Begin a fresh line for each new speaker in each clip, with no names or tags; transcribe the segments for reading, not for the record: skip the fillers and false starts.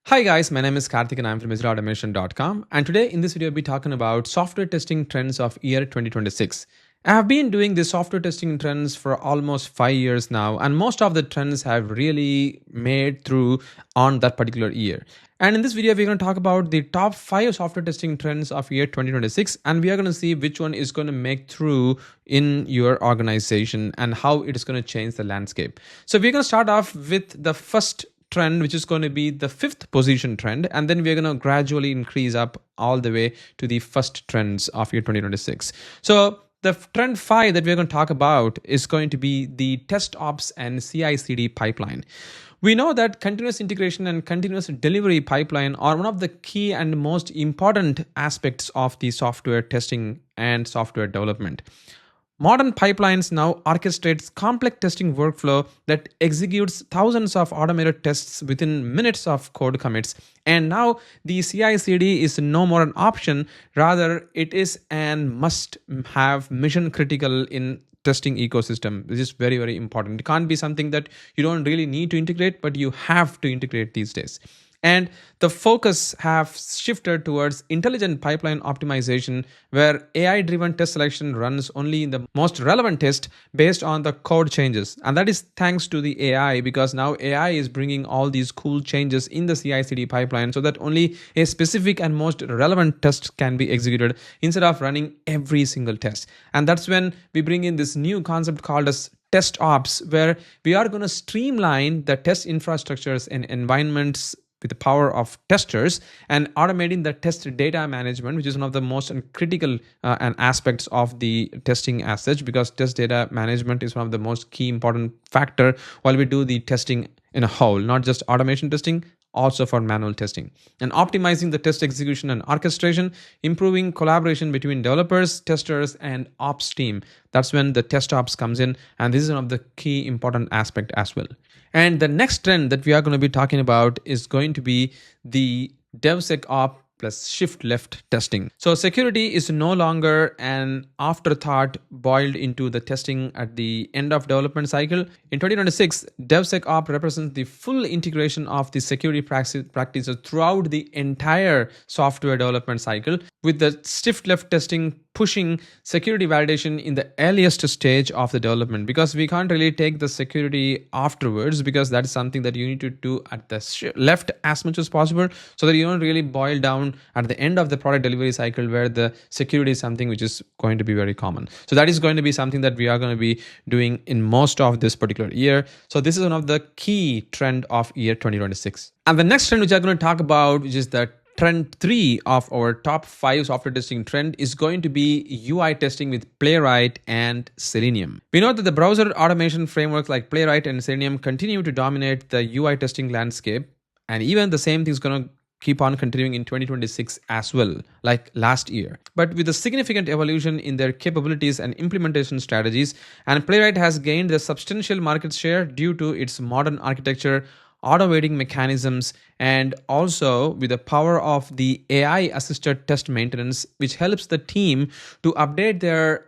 Hi guys, my name is Karthik and I'm from executeautomation.com, and today in this video I'll be talking about software testing trends of year 2026. I have been doing this software testing trends for almost 5 years now, and most of the trends have really made through on that particular year. And in this video we're going to talk about the top 5 software testing trends of year 2026, and we are going to see which one is going to make through in your organization and how it is going to change the landscape. So we're going to start off with the first trend, which is going to be the 5th position trend, and then we're going to gradually increase up all the way to the first trends of year 2026. So the trend 5 that we're going to talk about is going to be the test ops and CI/CD pipeline. We know that continuous integration and continuous delivery pipeline are one of the key and most important aspects of the software testing and software development. Modern pipelines now orchestrates complex testing workflow that executes thousands of automated tests within minutes of code commits. And now the CI/CD is no more an option, rather it is an must-have mission critical in testing ecosystem. This is very, very important. It can't be something that you don't really need to integrate, but you have to integrate these days. And the focus have shifted towards intelligent pipeline optimization, where AI-driven test selection runs only in the most relevant test based on the code changes. And that is thanks to the AI, because now AI is bringing all these cool changes in the CI/CD pipeline so that only a specific and most relevant test can be executed instead of running every single test. And that's when we bring in this new concept called as test ops, where we are going to streamline the test infrastructures and environments with the power of testers and automating the test data management, which is one of the most critical and aspects of the testing as such, because test data management is one of the most key important factor while we do the testing in a whole, not just automation testing, also for manual testing. And optimizing the test execution and orchestration, improving collaboration between developers, testers, and ops team. That's when the test ops comes in, and this is one of the key important aspect as well. And the next trend that we are going to be talking about is going to be the DevSecOps plus shift left testing. So security is no longer an afterthought boiled into the testing at the end of development cycle. In 2026, DevSecOps represents the full integration of the security practices throughout the entire software development cycle, with the shift left testing pushing security validation in the earliest stage of the development, because we can't really take the security afterwards, because that is something that you need to do at the left as much as possible, so that you don't really boil down at the end of the product delivery cycle where the security is something which is going to be very common. So that is going to be something that we are going to be doing in most of this particular year. So this is one of the key trend of year 2026. And the next trend which I'm going to talk about, which is the trend 3 of our top 5 software testing trend, is going to be UI testing with Playwright and Selenium. We know that the browser automation frameworks like Playwright and Selenium continue to dominate the UI testing landscape, and even the same thing is going to keep on continuing in 2026 as well, like last year. But with a significant evolution in their capabilities and implementation strategies, and Playwright has gained a substantial market share due to its modern architecture, automating mechanisms, and also with the power of the AI-assisted test maintenance, which helps the team to update their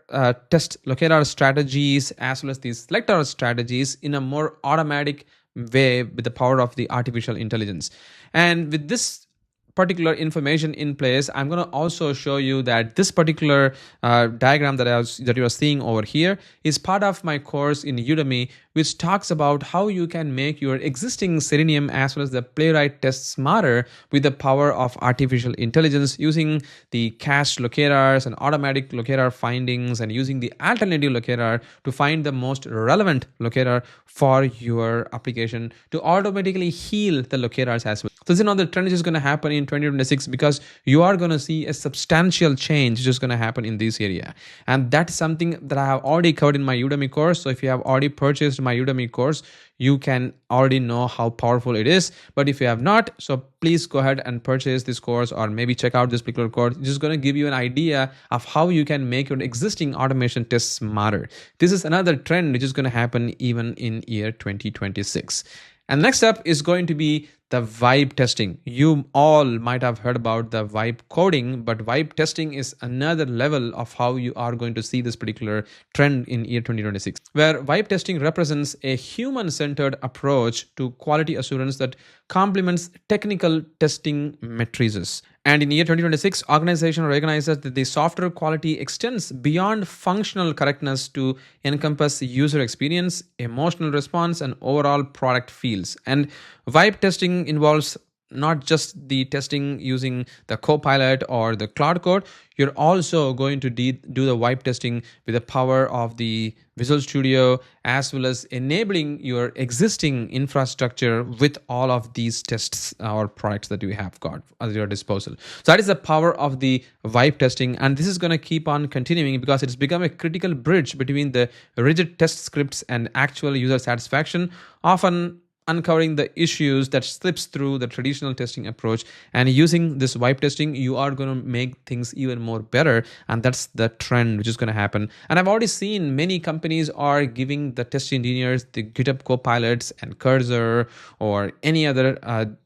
test locator strategies as well as the selector strategies in a more automatic way with the power of the artificial intelligence. And with this particular information in place, I'm going to also show you that this particular diagram that you are seeing over here is part of my course in Udemy, which talks about how you can make your existing Selenium as well as the Playwright tests smarter with the power of artificial intelligence, using the cached locators and automatic locator findings, and using the alternative locator to find the most relevant locator for your application to automatically heal the locators as well. So this is another trend which is going to happen in 2026, because you are going to see a substantial change which is going to happen in this area. And that's something that I have already covered in my Udemy course. So if you have already purchased my Udemy course, you can already know how powerful it is. But if you have not, so please go ahead and purchase this course, or maybe check out this particular course. It's just going to give you an idea of how you can make your existing automation tests smarter. This is another trend which is going to happen even in year 2026. And next up is going to be the vibe testing. You all might have heard about the vibe coding, but vibe testing is another level of how you are going to see this particular trend in year 2026, where vibe testing represents a human-centered approach to quality assurance that complements technical testing matrices. And in year 2026, organization recognizes that the software quality extends beyond functional correctness to encompass user experience, emotional response, and overall product feels. And vibe testing involves not just the testing using the Copilot or the Cloud Code. You're also going to do the vibe testing with the power of the Visual Studio, as well as enabling your existing infrastructure with all of these tests or products that you have got at your disposal. So that is the power of the vibe testing, and this is going to keep on continuing because it's become a critical bridge between the rigid test scripts and actual user satisfaction, often uncovering the issues that slips through the traditional testing approach. And using this vibe testing, you are going to make things even more better, and that's the trend which is going to happen. And I've already seen many companies are giving the test engineers the GitHub Copilots and Cursor or any other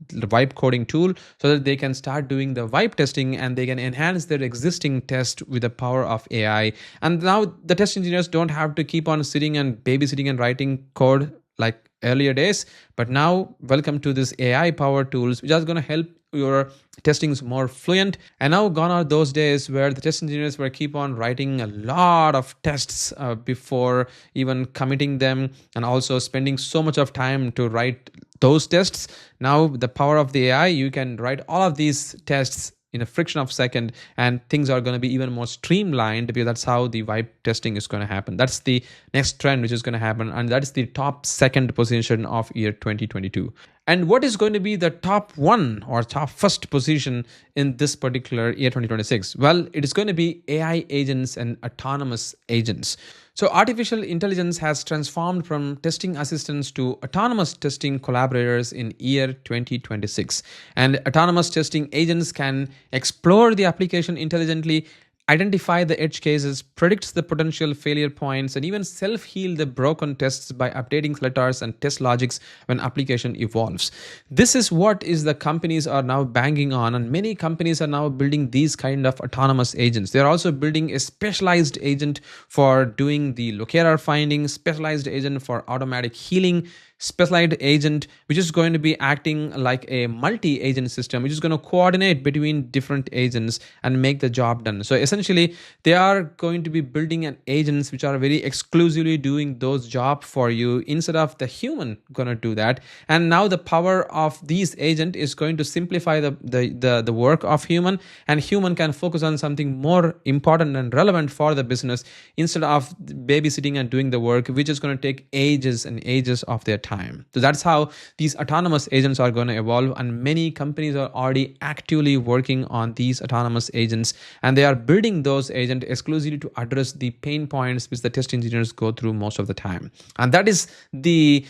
vibe coding tool so that they can start doing the vibe testing and they can enhance their existing test with the power of AI. And now the test engineers don't have to keep on sitting and babysitting and writing code like earlier days, but now welcome to this AI powered tools which are going to help your testings more fluent. And now gone are those days where the test engineers were keep on writing a lot of tests before even committing them, and also spending so much of time to write those tests. Now with the power of the AI, you can write all of these tests in a fraction of a second, and things are going to be even more streamlined, because that's how the vibe testing is going to happen. That's the next trend which is going to happen, and that is the top second position of year 2022. And what is going to be the top one or top first position in this particular year 2026? Well, it is going to be AI agents and autonomous agents. So artificial intelligence has transformed from testing assistants to autonomous testing collaborators in year 2026. And autonomous testing agents can explore the application intelligently, identify the edge cases, predicts the potential failure points, and even self-heal the broken tests by updating selectors and test logics when application evolves. This is what is the companies are now banging on, and many companies are now building these kind of autonomous agents. They're also building a specialized agent for doing the locator finding, specialized agent for automatic healing, specialized agent which is going to be acting like a multi-agent system, which is going to coordinate between different agents and make the job done. So essentially they are going to be building an agents which are very exclusively doing those jobs for you instead of the human going to do that. And now the power of these agent is going to simplify the work of human, and human can focus on something more important and relevant for the business instead of babysitting and doing the work which is going to take ages and ages of their time. So that's how these autonomous agents are going to evolve, and many companies are already actively working on these autonomous agents, and they are building those agents exclusively to address the pain points which the test engineers go through most of the time. And that is the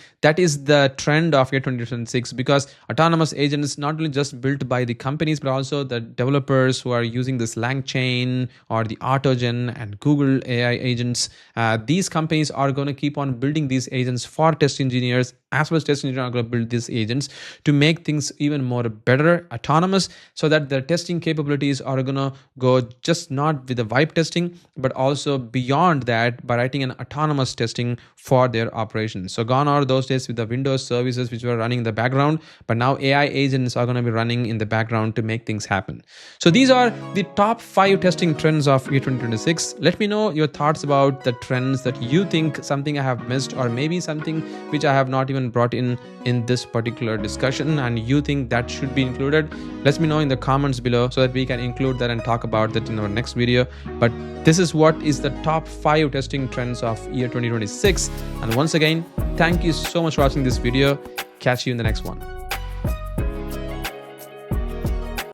trend of year 2026, because autonomous agents not only just built by the companies but also the developers who are using this LangChain or the AutoGen and Google AI agents. These companies are going to keep on building these agents for test engineers, as well as test engineers are going to build these agents to make things even more better, autonomous, so that the testing capabilities are going to go just not with the vibe testing, but also beyond that by writing an autonomous testing for their operations. So gone are those days with the Windows services which were running in the background, but now AI agents are going to be running in the background to make things happen. So these are the top 5 testing trends of year 2026. Let me know your thoughts about the trends that you think something I have missed, or maybe something which I have not even brought in this particular discussion and you think that should be included. Let me know in the comments below so that we can include that and talk about that in our next video. But this is what is the top 5 testing trends of year 2026. And once again, thank you so much for watching this video. Catch you in the next one.